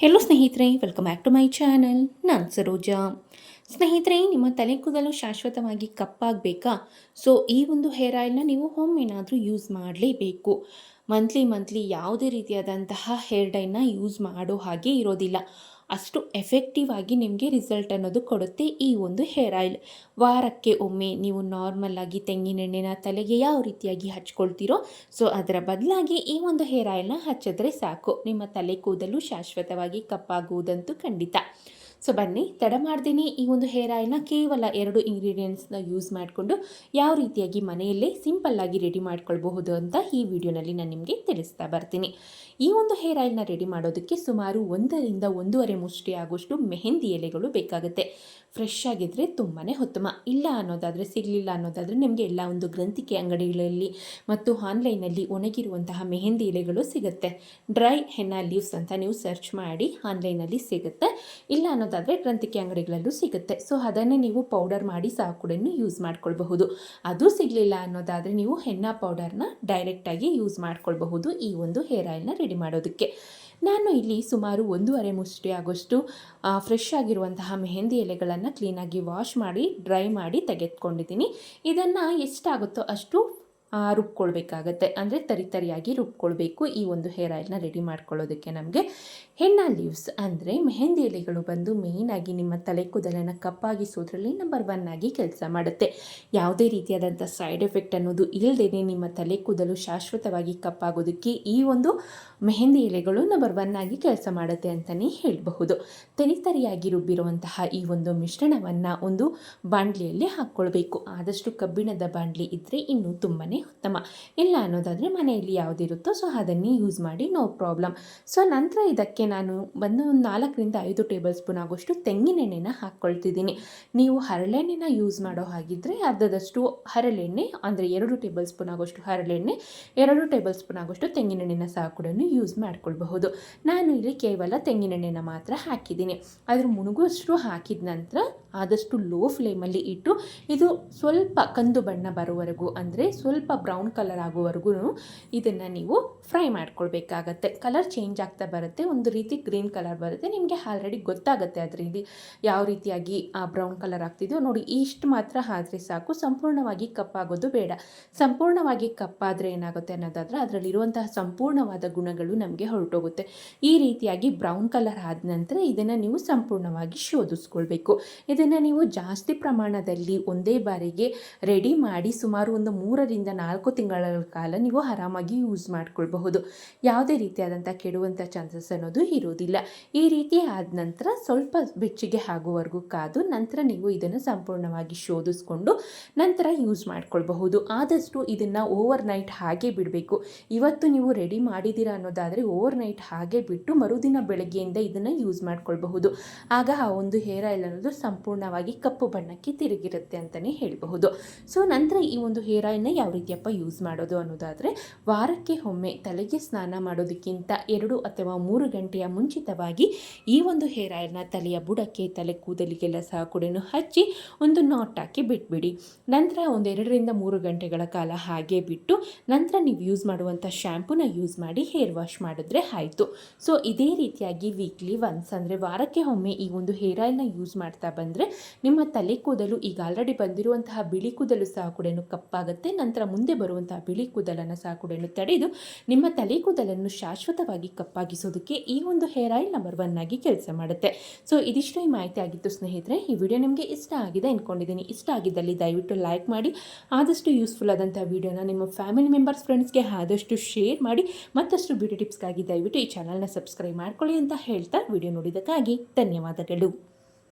Hello ಸ್ನೇಹಿತರೆ, welcome back to my channel. ನಾನು ಸರೋಜಾ. ಸ್ನೇಹಿತರೆ, ನಿಮ್ಮ ತಲೆ ಕೂದಲು ಶಾಶ್ವತವಾಗಿ ಕಪ್ಪಾಗಬೇಕಾ? ಸೊ ಈ ಒಂದು ಹೇರ್ ಆಯಿಲ್ನ ನೀವು ಒಮ್ಮೆನಾದರೂ ಯೂಸ್ ಮಾಡಲೇಬೇಕು. ಮಂತ್ಲಿ ಯಾವುದೇ ರೀತಿಯಾದಂತಹ ಹೇರ್ ಡೈನ ಯೂಸ್ ಮಾಡೋ ಹಾಗೆ ಇರೋದಿಲ್ಲ. ಅಷ್ಟು ಎಫೆಕ್ಟಿವ್ ಆಗಿ ನಿಮಗೆ ರಿಸಲ್ಟ್ ಅನ್ನೋದು ಕೊಡುತ್ತೆ ಈ ಒಂದು ಹೇರ್ ಆಯಿಲ್. ವಾರಕ್ಕೆ ಒಮ್ಮೆ ನೀವು ನಾರ್ಮಲ್ ಆಗಿ ತೆಂಗಿನೆಣ್ಣೆನ ತಲೆಗೆ ಯಾವ ರೀತಿಯಾಗಿ ಹಚ್ಕೊಳ್ತೀರೋ, ಸೊ ಅದರ ಬದಲಾಗಿ ಈ ಒಂದು ಹೇರ್ ಆಯಿಲ್ನ ಹಚ್ಚಿದ್ರೆ ಸಾಕು, ನಿಮ್ಮ ತಲೆ ಕೂದಲು ಶಾಶ್ವತವಾಗಿ ಕಪ್ಪಾಗುವುದಂತೂ ಖಂಡಿತ. ಸೊ ಬನ್ನಿ, ತಡ ಮಾಡ್ದೇನೆ ಈ ಒಂದು ಹೇರ್ ಆಯಿಲ್ನ ಕೇವಲ 2 ಇಂಗ್ರೀಡಿಯೆಂಟ್ಸ್ನ ಯೂಸ್ ಮಾಡಿಕೊಂಡು ಯಾವ ರೀತಿಯಾಗಿ ಮನೆಯಲ್ಲೇ ಸಿಂಪಲ್ಲಾಗಿ ರೆಡಿ ಮಾಡ್ಕೊಳ್ಬಹುದು ಅಂತ ಈ ವಿಡಿಯೋನಲ್ಲಿ ನಾನು ನಿಮಗೆ ತಿಳಿಸ್ತಾ ಬರ್ತೀನಿ. ಈ ಒಂದು ಹೇರ್ ಆಯಿಲ್ನ ರೆಡಿ ಮಾಡೋದಕ್ಕೆ ಸುಮಾರು 1 ರಿಂದ 1.5 ಮುಷ್ಟಿ ಆಗುವಷ್ಟು ಮೆಹಂದಿ ಎಲೆಗಳು ಬೇಕಾಗುತ್ತೆ. ಫ್ರೆಶ್ ಆಗಿದ್ದರೆ ತುಂಬಾ ಉತ್ತಮ. ಇಲ್ಲ ಅನ್ನೋದಾದರೆ, ಸಿಗಲಿಲ್ಲ ಅನ್ನೋದಾದರೆ ನಿಮಗೆ ಎಲ್ಲ ಒಂದು ಗ್ರಂಥಿಕೆ ಅಂಗಡಿಗಳಲ್ಲಿ ಮತ್ತು ಆನ್ಲೈನಲ್ಲಿ ಒಣಗಿರುವಂತಹ ಮೆಹಂದಿ ಎಲೆಗಳು ಸಿಗುತ್ತೆ. ಡ್ರೈ ಹೆನ್ನಾ ಲೀವ್ಸ್ ಅಂತ ನೀವು ಸರ್ಚ್ ಮಾಡಿ ಆನ್ಲೈನಲ್ಲಿ ಸಿಗುತ್ತೆ. ಇಲ್ಲ ಅನ್ನೋದಾದರೆ ಗ್ರಂಥಿಕೆ ಅಂಗಡಿಗಳಲ್ಲೂ ಸಿಗುತ್ತೆ. ಸೊ ಅದನ್ನೇ ನೀವು ಪೌಡರ್ ಮಾಡಿ ಸಾಕುಡನ್ನು ಯೂಸ್ ಮಾಡ್ಕೊಳ್ಬಹುದು. ಅದು ಸಿಗಲಿಲ್ಲ ಅನ್ನೋದಾದರೆ ನೀವು ಹೆನ್ನಾ ಪೌಡರ್ನ ಡೈರೆಕ್ಟಾಗಿ ಯೂಸ್ ಮಾಡ್ಕೊಳ್ಬಹುದು ಈ ಒಂದು ಹೇರ್ ಆಯಿಲ್ನ ರೆಡಿ ಮಾಡೋದಕ್ಕೆ. ನಾನು ಇಲ್ಲಿ ಸುಮಾರು 1.5 ಮುಷ್ಟಿ ಆಗೋಷ್ಟು ಫ್ರೆಶ್ ಆಗಿರುವಂತಹ ಮೆಹಂದಿ ಎಲೆಗಳನ್ನು ಕ್ಲೀನಾಗಿ ವಾಶ್ ಮಾಡಿ ಡ್ರೈ ಮಾಡಿ ತೆಗೆದುಕೊಂಡಿದ್ದೀನಿ. ಇದನ್ನು ಎಷ್ಟಾಗುತ್ತೋ ಅಷ್ಟು ರುಬ್ಕೊಳ್ಬೇಕಾಗತ್ತೆ, ಅಂದರೆ ತರಿಯಾಗಿ ರುಬ್ಕೊಳ್ಬೇಕು. ಈ ಒಂದು ಹೇರ್ ಆಯಿಲ್ನ ರೆಡಿ ಮಾಡ್ಕೊಳ್ಳೋದಕ್ಕೆ ನಮಗೆ ಹೆನ್ನಾ ಲೀವ್ಸ್ ಅಂದರೆ ಮೆಹಂದಿ ಎಲೆಗಳು ಬಂದು ಮೇಯ್ನಾಗಿ ನಿಮ್ಮ ತಲೆ ಕೂದಲನ್ನು ಕಪ್ಪಾಗಿಸೋದ್ರಲ್ಲಿ ನಂಬರ್ 1 ಆಗಿ ಕೆಲಸ ಮಾಡುತ್ತೆ. ಯಾವುದೇ ರೀತಿಯಾದಂಥ ಸೈಡ್ ಎಫೆಕ್ಟ್ ಅನ್ನೋದು ಇಲ್ಲದೇ ನಿಮ್ಮ ತಲೆ ಕೂದಲು ಶಾಶ್ವತವಾಗಿ ಕಪ್ಪಾಗೋದಕ್ಕೆ ಈ ಒಂದು ಮೆಹಂದಿ ಎಲೆಗಳು ನಂಬರ್ 1 ಆಗಿ ಕೆಲಸ ಮಾಡುತ್ತೆ ಅಂತಲೇ ಹೇಳಬಹುದು. ತರಿಯಾಗಿ ರುಬ್ಬಿರುವಂತಹ ಈ ಒಂದು ಮಿಶ್ರಣವನ್ನು ಒಂದು ಬಾಣಲಿಯಲ್ಲಿ ಹಾಕ್ಕೊಳ್ಬೇಕು. ಆದಷ್ಟು ಕಬ್ಬಿಣದ ಬಾಣಲಿ ಇದ್ದರೆ ಇನ್ನೂ ತುಂಬಾ ಉತ್ತಮ. ಇಲ್ಲ ಅನ್ನೋದಾದರೆ ಮನೆಯಲ್ಲಿ ಯಾವುದಿರುತ್ತೋ ಸೊ ಅದನ್ನೇ ಯೂಸ್ ಮಾಡಿ, ನೋ ಪ್ರಾಬ್ಲಮ್. ಸೊ ನಂತರ ಇದಕ್ಕೆ ನಾನು ಒಂದು 4 ರಿಂದ 5 ಟೇಬಲ್ ಸ್ಪೂನ್ ಆಗೋಷ್ಟು ತೆಂಗಿನೆಣ್ಣೆನ ಹಾಕ್ಕೊಳ್ತಿದ್ದೀನಿ. ನೀವು ಹರಳೆಣ್ಣೆನ ಯೂಸ್ ಮಾಡೋ ಹಾಗಿದ್ದರೆ ಅರ್ಧದಷ್ಟು ಹರಳೆಣ್ಣೆ, ಅಂದರೆ 2 ಟೇಬಲ್ ಸ್ಪೂನ್ ಆಗೋಷ್ಟು ಹರಳೆಣ್ಣೆ, 2 ಟೇಬಲ್ ಸ್ಪೂನ್ ಆಗೋಷ್ಟು ತೆಂಗಿನೆಣ್ಣೆನ ಸಹ ಕೂಡ ಯೂಸ್ ಮಾಡ್ಕೊಳ್ಬಹುದು. ನಾನು ಇಲ್ಲಿ ಕೇವಲ ತೆಂಗಿನೆಣ್ಣೆನ ಮಾತ್ರ ಹಾಕಿದ್ದೀನಿ. ಅದ್ರ ಮುಳುಗುವಷ್ಟು ಹಾಕಿದ ನಂತರ ಆದಷ್ಟು ಲೋ ಫ್ಲೇಮಲ್ಲಿ ಇಟ್ಟು ಇದು ಸ್ವಲ್ಪ ಕಂದು ಬಣ್ಣ ಬರುವವರೆಗೂ, ಅಂದರೆ ಸ್ವಲ್ಪ ಬ್ರೌನ್ ಕಲರ್ ಆಗುವವರೆಗೂ ಇದನ್ನು ನೀವು ಫ್ರೈ ಮಾಡ್ಕೊಳ್ಬೇಕಾಗತ್ತೆ. ಕಲರ್ ಚೇಂಜ್ ಆಗ್ತಾ ಬರುತ್ತೆ, ಒಂದು ರೀತಿ ಗ್ರೀನ್ ಕಲರ್ ಬರುತ್ತೆ. ನಿಮಗೆ ಆಲ್ರೆಡಿ ಗೊತ್ತಾಗುತ್ತೆ ಅದರಲ್ಲಿ ಯಾವ ರೀತಿಯಾಗಿ ಆ ಬ್ರೌನ್ ಕಲರ್ ಆಗ್ತಿದೆಯೋ ನೋಡಿ. ಇಷ್ಟು ಮಾತ್ರ ಆದರೆ ಸಾಕು, ಸಂಪೂರ್ಣವಾಗಿ ಕಪ್ಪಾಗೋದು ಬೇಡ. ಸಂಪೂರ್ಣವಾಗಿ ಕಪ್ಪಾದರೆ ಏನಾಗುತ್ತೆ ಅನ್ನೋದಾದರೆ ಅದರಲ್ಲಿರುವಂತಹ ಸಂಪೂರ್ಣವಾದ ಗುಣಗಳು ನಮಗೆ ಹೊರಟೋಗುತ್ತೆ. ಈ ರೀತಿಯಾಗಿ ಬ್ರೌನ್ ಕಲರ್ ಆದ ನಂತರ ಇದನ್ನು ನೀವು ಸಂಪೂರ್ಣವಾಗಿ ಶೋಧಿಸ್ಕೊಳ್ಬೇಕು. ಇದನ್ನು ನೀವು ಜಾಸ್ತಿ ಪ್ರಮಾಣದಲ್ಲಿ ಒಂದೇ ಬಾರಿಗೆ ರೆಡಿ ಮಾಡಿ ಸುಮಾರು ಒಂದು 3 ರಿಂದ 4 ತಿಂಗಳ ಕಾಲ ನೀವು ಆರಾಮಾಗಿ ಯೂಸ್ ಮಾಡ್ಕೊಳ್ಬಹುದು. ಯಾವುದೇ ರೀತಿಯಾದಂಥ ಕೆಡುವಂಥ ಚಾನ್ಸಸ್ ಅನ್ನೋದು ಇರೋದಿಲ್ಲ. ಈ ರೀತಿ ಆದ ನಂತರ ಸ್ವಲ್ಪ ಬೆಚ್ಚಗೆ ಆಗುವವರೆಗೂ ಕಾದು ನಂತರ ನೀವು ಇದನ್ನು ಸಂಪೂರ್ಣವಾಗಿ ಶೋಧಿಸ್ಕೊಂಡು ನಂತರ ಯೂಸ್ ಮಾಡ್ಕೊಳ್ಬಹುದು. ಆದಷ್ಟು ಇದನ್ನು ಓವರ್ ನೈಟ್ ಹಾಗೆ ಬಿಡಬೇಕು. ಇವತ್ತು ನೀವು ರೆಡಿ ಮಾಡಿದ್ದೀರಾ ಅನ್ನೋದಾದರೆ ಓವರ್ ನೈಟ್ ಹಾಗೆ ಬಿಟ್ಟು ಮರುದಿನ ಬೆಳಗ್ಗೆಯಿಂದ ಇದನ್ನು ಯೂಸ್ ಮಾಡ್ಕೊಳ್ಬಹುದು. ಆಗ ಆ ಒಂದು ಹೇರ್ ಆಯಿಲ್ ಅನ್ನೋದು ಸಂಪೂರ್ಣವಾಗಿ ಕಪ್ಪು ಬಣ್ಣಕ್ಕೆ ತಿರುಗಿರುತ್ತೆ ಅಂತಲೇ ಹೇಳಬಹುದು. ಸೊ ನಂತರ ಈ ಒಂದು ಹೇರ್ ಆಯಿಲ್ನ ಯಾವ ರೀತಿಯಪ್ಪ ಯೂಸ್ ಮಾಡೋದು ಅನ್ನೋದಾದರೆ, ವಾರಕ್ಕೆ ಒಮ್ಮೆ ತಲೆಗೆ ಸ್ನಾನ ಮಾಡೋದಕ್ಕಿಂತ 2 ಅಥವಾ 3 ಗಂಟೆಯ ಮುಂಚಿತವಾಗಿ ಈ ಒಂದು ಹೇರ್ ಆಯಿಲ್ನ ತಲೆಯ ಬುಡಕ್ಕೆ, ತಲೆ ಕೂದಲಿಗೆಲ್ಲ ಸಹ ಕೂಡ ಹಚ್ಚಿ ಒಂದು ನಾಟ್ ಹಾಕಿ ಬಿಟ್ಬಿಡಿ. ನಂತರ ಒಂದು 2 ರಿಂದ 3 ಗಂಟೆಗಳ ಕಾಲ ಹಾಗೆ ಬಿಟ್ಟು ನಂತರ ನೀವು ಯೂಸ್ ಮಾಡುವಂಥ ಶ್ಯಾಂಪೂನ ಯೂಸ್ ಮಾಡಿ ಹೇರ್ ವಾಶ್ ಮಾಡಿದ್ರೆ ಆಯಿತು. ಸೊ ಇದೇ ರೀತಿಯಾಗಿ ವೀಕ್ಲಿ ಒನ್ಸ್, ಅಂದರೆ ವಾರಕ್ಕೆ ಒಮ್ಮೆ ಈ ಒಂದು ಹೇರ್ ಆಯಿಲ್ನ ಯೂಸ್ ಮಾಡ್ತಾ ಬಂದರೆ ನಿಮ್ಮ ತಲೆ ಕೂದಲು ಈಗ ಆಲ್ರೆಡಿ ಬಂದಿರುವಂತಹ ಬಿಳಿ ಕೂದಲು ಸಹ ಕೂಡ ಕಪ್ಪಾಗುತ್ತೆ. ನಂತರ ಮುಂದೆ ಬರುವಂತಹ ಬಿಳಿ ಕೂದಲನ್ನು ಸಹ ಕೂಡ ತಡೆದು ನಿಮ್ಮ ತಲೆ ಕೂದಲನ್ನು ಶಾಶ್ವತವಾಗಿ ಕಪ್ಪಾಗಿಸೋದಕ್ಕೆ ಈ ಒಂದು ಹೇರ್ ಆಯಿಲ್ ನಂಬರ್ 1 ಆಗಿ ಕೆಲಸ ಮಾಡುತ್ತೆ. ಸೊ ಇದಿಷ್ಟು ಈ ಮಾಹಿತಿ ಆಗಿತ್ತು ಸ್ನೇಹಿತರೆ. ಈ ವಿಡಿಯೋ ನಿಮಗೆ ಇಷ್ಟ ಆಗಿದೆ ಅಂದ್ಕೊಂಡಿದ್ದೀನಿ. ಇಷ್ಟ ಆಗಿದ್ದಲ್ಲಿ ದಯವಿಟ್ಟು ಲೈಕ್ ಮಾಡಿ, ಆದಷ್ಟು ಯೂಸ್ಫುಲ್ ಆದಂಥ ವಿಡಿಯೋನ ನಿಮ್ಮ ಫ್ಯಾಮಿಲಿ ಮೆಂಬರ್ಸ್, ಫ್ರೆಂಡ್ಸ್ಗೆ ಆದಷ್ಟು ಶೇರ್ ಮಾಡಿ. ಮತ್ತಷ್ಟು ಬ್ಯೂಟಿ ಟಿಪ್ಸ್ಗಾಗಿ ದಯವಿಟ್ಟು ಈ ಚಾನಲ್ನ ಸಬ್ಸ್ಕ್ರೈಬ್ ಮಾಡ್ಕೊಳ್ಳಿ ಅಂತ ಹೇಳ್ತಾ ವಿಡಿಯೋ ನೋಡಿದ್ದಕ್ಕಾಗಿ ಧನ್ಯವಾದಗಳು.